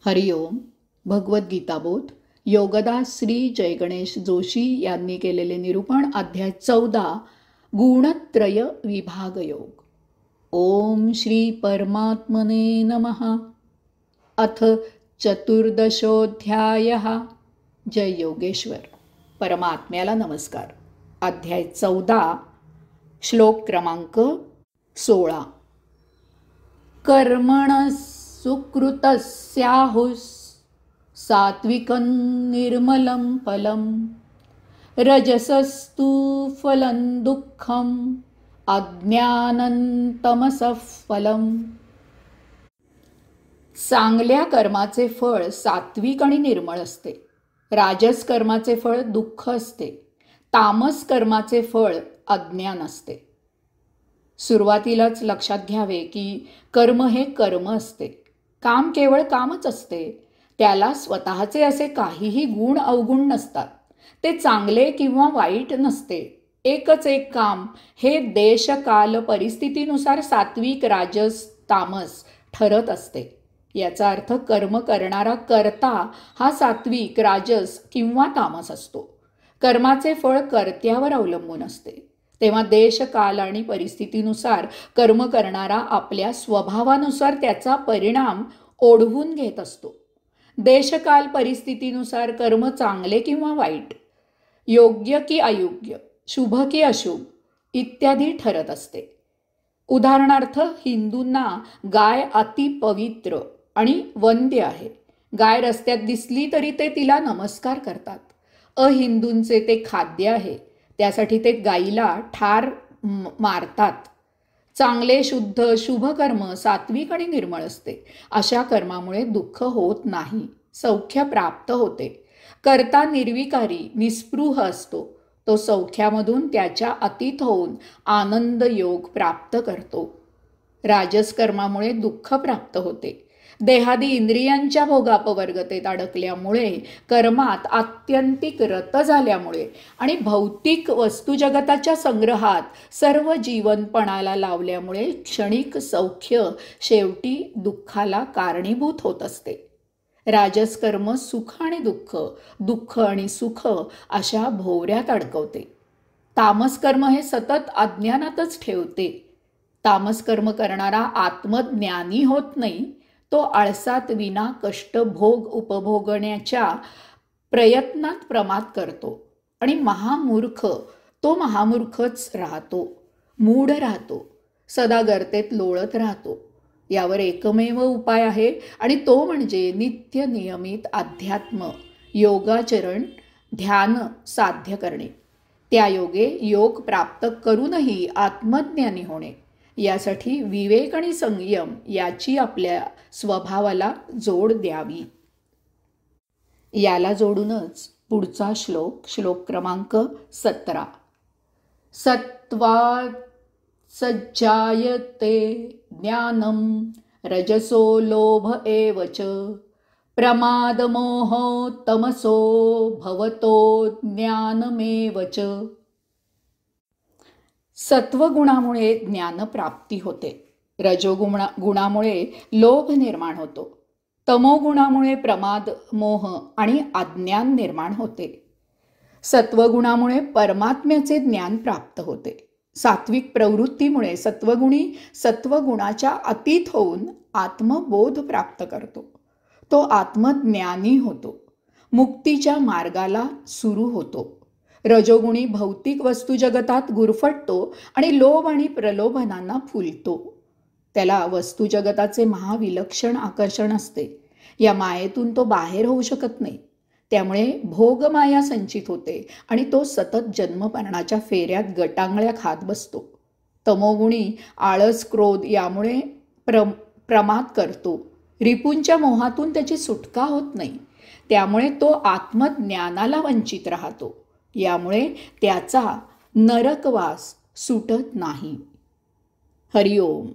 हरिओम. भगवद्गीताबोध योगदास श्री जयगणेश जोशी यांनी केलेले निरूपण. अध्याय 14 गुणत्रय विभाग योग. ओम श्री परमात्मने नमः. अथ चतुर्दशोऽध्यायः. जय योगेश्वर. परमात्म्याला नमस्कार. अध्याय 14 श्लोक क्रमांक 16. कर्मणः सुकृतस्याहुः सात्विकं निर्मलं फलं रजसस्तु फलं दुःखम् अज्ञानं तमसः फलम्. चांगल्या कर्माचे फळ सात्विक आणि निर्मळ असते. राजस कर्माचे फळ दुःख असते. तामस कर्माचे फळ अज्ञान असते. सुरुवातीलाच लक्षात घ्यावे की कर्म हे कर्म असते. काम केवळ कामच असते. त्याला स्वतःचे असे काहीही गुण अवगुण नसतात. ते चांगले किंवा वाईट नसते. एकच एक काम हे देश काल परिस्थितीनुसार सात्विक राजस तामस ठरत असते. याचा अर्थ कर्म करणारा कर्ता हा सात्विक राजस किंवा तामस असतो. कर्माचे फळ कर्त्यावर अवलंबून असते. तेव्हा देश काल आणि परिस्थितीनुसार कर्म करणारा आपल्या स्वभावानुसार त्याचा परिणाम ओढवून घेत असतो. देशकाल परिस्थितीनुसार कर्म चांगले किंवा वाईट, योग्य की अयोग्य, शुभ की अशुभ इत्यादी ठरत असते. उदाहरणार्थ, हिंदूंना गाय अति पवित्र आणि वंद्य आहे. गाय रस्त्यात दिसली तरी ते तिला नमस्कार करतात. अहिंदूंचे ते खाद्य आहे. त्यासाठी ते गाईला ठार मारतात. चांगले शुद्ध शुभ कर्म सात्विक आणि निर्मळ असते. अशा कर्मामुळे दुःख होत नाही, सौख्य प्राप्त होते. कर्ता निर्विकारी निस्पृह असतो. तो सौख्यामधून त्याच्या अतीत होऊन आनंद योग प्राप्त करतो. राजस कर्मामुळे दुःख प्राप्त होते. देहादी इंद्रियांच्या भोगापवर्गतेत अडकल्यामुळे, कर्मात आत्यंतिक रत झाल्यामुळे आणि भौतिक वस्तुजगताच्या संग्रहात सर्व जीवनपणाला लावल्यामुळे क्षणिक सौख्य शेवटी दुःखाला कारणीभूत होत असते. राजस कर्म सुख आणि दुःख, दुःख आणि सुख अशा भोवऱ्यात अडकवते. तामस कर्म हे सतत अज्ञानातच ठेवते. तामस कर्म करणारा आत्मज्ञानी होत नाही. तो आळसात विना कष्ट भोग उपभोगण्याच्या प्रयत्नात प्रमाद करतो आणि महामूर्ख तो महामूर्खच राहतो, मूढ राहतो, सदा गर्तेत लोळत राहतो. यावर एकमेव उपाय आहे आणि तो म्हणजे नित्य नियमित अध्यात्म योगाचरण ध्यान साध्य करणे. त्या योगे योग प्राप्त करूनही आत्मज्ञानी होणे. यासाठी विवेक आणि संयम याची आपल्या स्वभावाला जोड द्यावी. याला जोडूनच पुढचा श्लोक क्रमांक 17. सत्त्वात् सज्जायते ज्ञानम रजसो लोभ एव च प्रमादमोहो तमसो भवतो ज्ञानमेव च. सत्वगुणामुळे ज्ञानप्राप्ती होते. रजोगुणामुळे लोभ निर्माण होतो. तमोगुणामुळे प्रमाद मोह आणि अज्ञान निर्माण होते. सत्वगुणामुळे परमात्म्याचे ज्ञान प्राप्त होते. सात्विक प्रवृत्तीमुळे सत्वगुणी सत्वगुणाच्या अतीत होऊन आत्मबोध प्राप्त करतो. तो आत्मज्ञानी होतो. मुक्तीच्या मार्गाला सुरू होतो. रजोगुणी भौतिक वस्तू जगतात गुरफटतो आणि लोभ आणि प्रलोभनांना फुलतो. त्याला वस्तू जगताचे महाविलक्षण आकर्षण असते. या मायेतून तो बाहेर होऊ शकत नाही. त्यामुळे भोगमाया संचित होते आणि तो सतत जन्ममरणाच्या फेऱ्यात गटांगळ्या खात बसतो. तमोगुणी आळस क्रोध यामुळे प्रमाद करतो. रिपूंच्या मोहातून त्याची सुटका होत नाही. त्यामुळे तो आत्मज्ञानाला वंचित राहतो. यामुळे त्याचा नरकवास सुटत नाही. हरिओम.